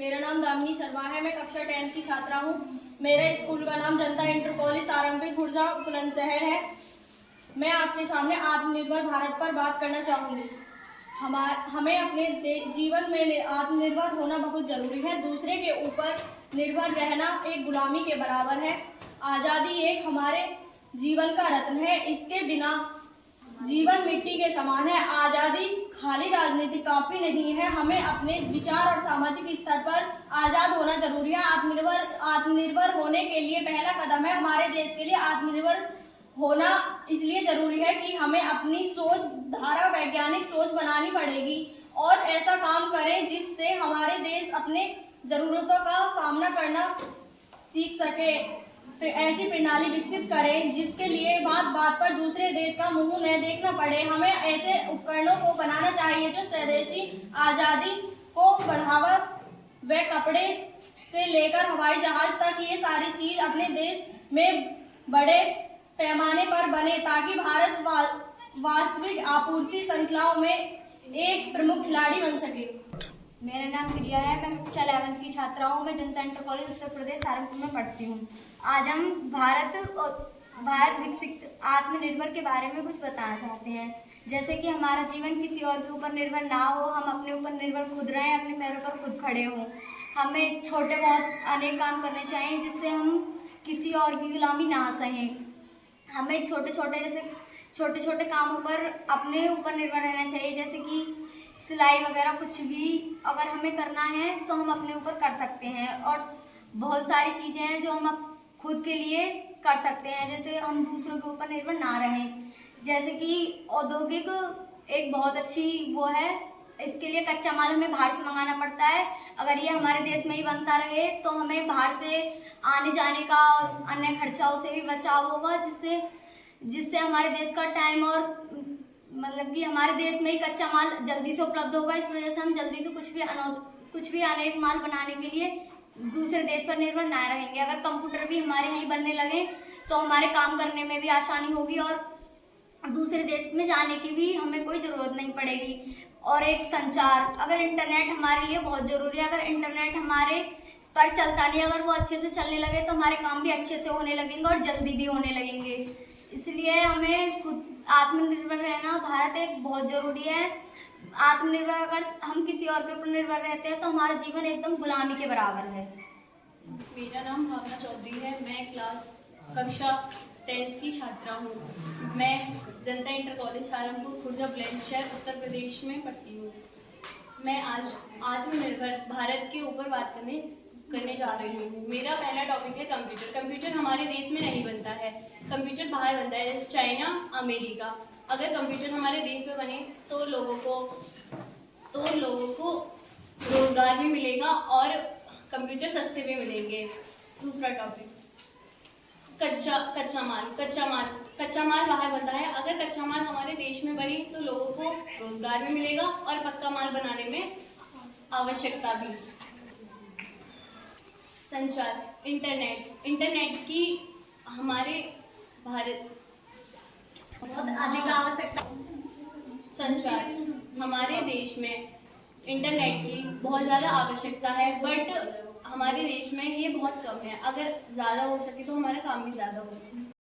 मेरा नाम दामिनी शर्मा है। मैं कक्षा 10 की छात्रा हूँ। मेरे स्कूल का नाम जनता इंटर कॉलेज सारंगपुर खुर्जा बुलंदशहर है। मैं आपके सामने आत्मनिर्भर भारत पर बात करना चाहूँगी। हमें अपने जीवन में आत्मनिर्भर होना बहुत जरूरी है। दूसरे के ऊपर निर्भर रहना एक गुलामी के बराबर है। आज़ादी एक हमारे जीवन का रत्न है। इसके बिना जीवन मिट्टी के समान है। आज़ादी खाली राजनीति काफी नहीं है। हमें अपने विचार और सामाजिक स्तर पर आज़ाद होना जरूरी है। आत्मनिर्भर होने के लिए पहला कदम है हमारे देश के लिए आत्मनिर्भर होना इसलिए जरूरी है कि हमें अपनी सोच धारा वैज्ञानिक सोच बनानी पड़ेगी और ऐसा काम करें जिससे हमारे देश अपने जरूरतों का सामना करना सीख सके। ऐसी प्रणाली विकसित करें जिसके लिए बात बात पर दूसरे देश का मुंह न देखना पड़े। हमें ऐसे उपकरणों को बनाना चाहिए जो स्वदेशी आज़ादी को बढ़ावा व कपड़े से लेकर हवाई जहाज तक ये सारी चीज अपने देश में बड़े पैमाने पर बने ताकि भारत वास्तविक आपूर्ति श्रृंखलाओं में एक प्रमुख खिलाड़ी बन सके। मेरा नाम प्रिया है। मैं कक्षा 11 की छात्रा हूँ। मैं जनता इंटर कॉलेज उत्तर प्रदेश सारंगपुर में पढ़ती हूँ। आज हम भारत विकसित आत्मनिर्भर के बारे में कुछ बताना चाहते हैं। जैसे कि हमारा जीवन किसी और के ऊपर निर्भर ना हो, हम अपने ऊपर निर्भर खुद रहें, अपने पैरों पर खुद खड़े हों। हमें छोटे बहुत अनेक काम करने चाहिए जिससे हम किसी और की गुलामी ना सहें। हमें छोटे छोटे कामों पर अपने ऊपर निर्भर रहना चाहिए। जैसे कि सिलाई वगैरह कुछ भी अगर हमें करना है तो हम अपने ऊपर कर सकते हैं। और बहुत सारी चीज़ें हैं जो हम खुद के लिए कर सकते हैं, जैसे हम दूसरों के ऊपर निर्भर ना रहें। जैसे कि औद्योगिक एक बहुत अच्छी वो है। इसके लिए कच्चा माल हमें बाहर से मंगाना पड़ता है। अगर ये हमारे देश में ही बनता रहे तो हमें बाहर से आने जाने का और अन्य खर्चाओं से भी बचाव होगा, जिससे हमारे देश का टाइम और मतलब कि हमारे देश में ही कच्चा माल जल्दी से उपलब्ध होगा। इस वजह से हम जल्दी से कुछ भी अनेक माल बनाने के लिए दूसरे देश पर निर्भर ना रहेंगे। अगर कंप्यूटर भी हमारे यहीं बनने लगे तो हमारे काम करने में भी आसानी होगी और दूसरे देश में जाने की भी हमें कोई ज़रूरत नहीं पड़ेगी। और एक संचार, अगर इंटरनेट हमारे लिए बहुत ज़रूरी है। अगर इंटरनेट हमारे पर चलता नहीं, अगर वो अच्छे से चलने लगे तो हमारे काम भी अच्छे से होने लगेंगे और जल्दी भी होने लगेंगे। इसलिए हमें खुद आत्मनिर्भर रहना भारत एक बहुत ज़रूरी है। आत्मनिर्भर अगर हम किसी और के ऊपर निर्भर रहते हैं तो हमारा जीवन एकदम गुलामी के बराबर है। मेरा नाम भावना चौधरी है। मैं कक्षा 10 की छात्रा हूँ। मैं जनता इंटर कॉलेज सारंगपुर खुर्जा बुलंदशहर उत्तर प्रदेश में पढ़ती हूँ। मैं आज आत्मनिर्भर भारत के ऊपर बात करने जा रही हूँ। मेरा पहला टॉपिक है कंप्यूटर। कंप्यूटर हमारे देश में नहीं बनता है, कंप्यूटर बाहर बनता है, जैसे चाइना, अमेरिका। अगर कंप्यूटर हमारे देश में बने तो लोगों को रोजगार भी मिलेगा और कंप्यूटर सस्ते भी मिलेंगे। दूसरा टॉपिक कच्चा माल बाहर बनता है। अगर कच्चा माल हमारे देश में बने तो लोगों को रोजगार भी मिलेगा और पक्का माल बनाने में आवश्यकता भी। संचार, इंटरनेट की हमारे भारत बहुत अधिक आवश्यकता। संचार, हमारे देश में इंटरनेट की बहुत ज़्यादा आवश्यकता है, बट हमारे देश में ये बहुत कम है। अगर ज़्यादा हो सके तो हमारा काम भी ज़्यादा हो।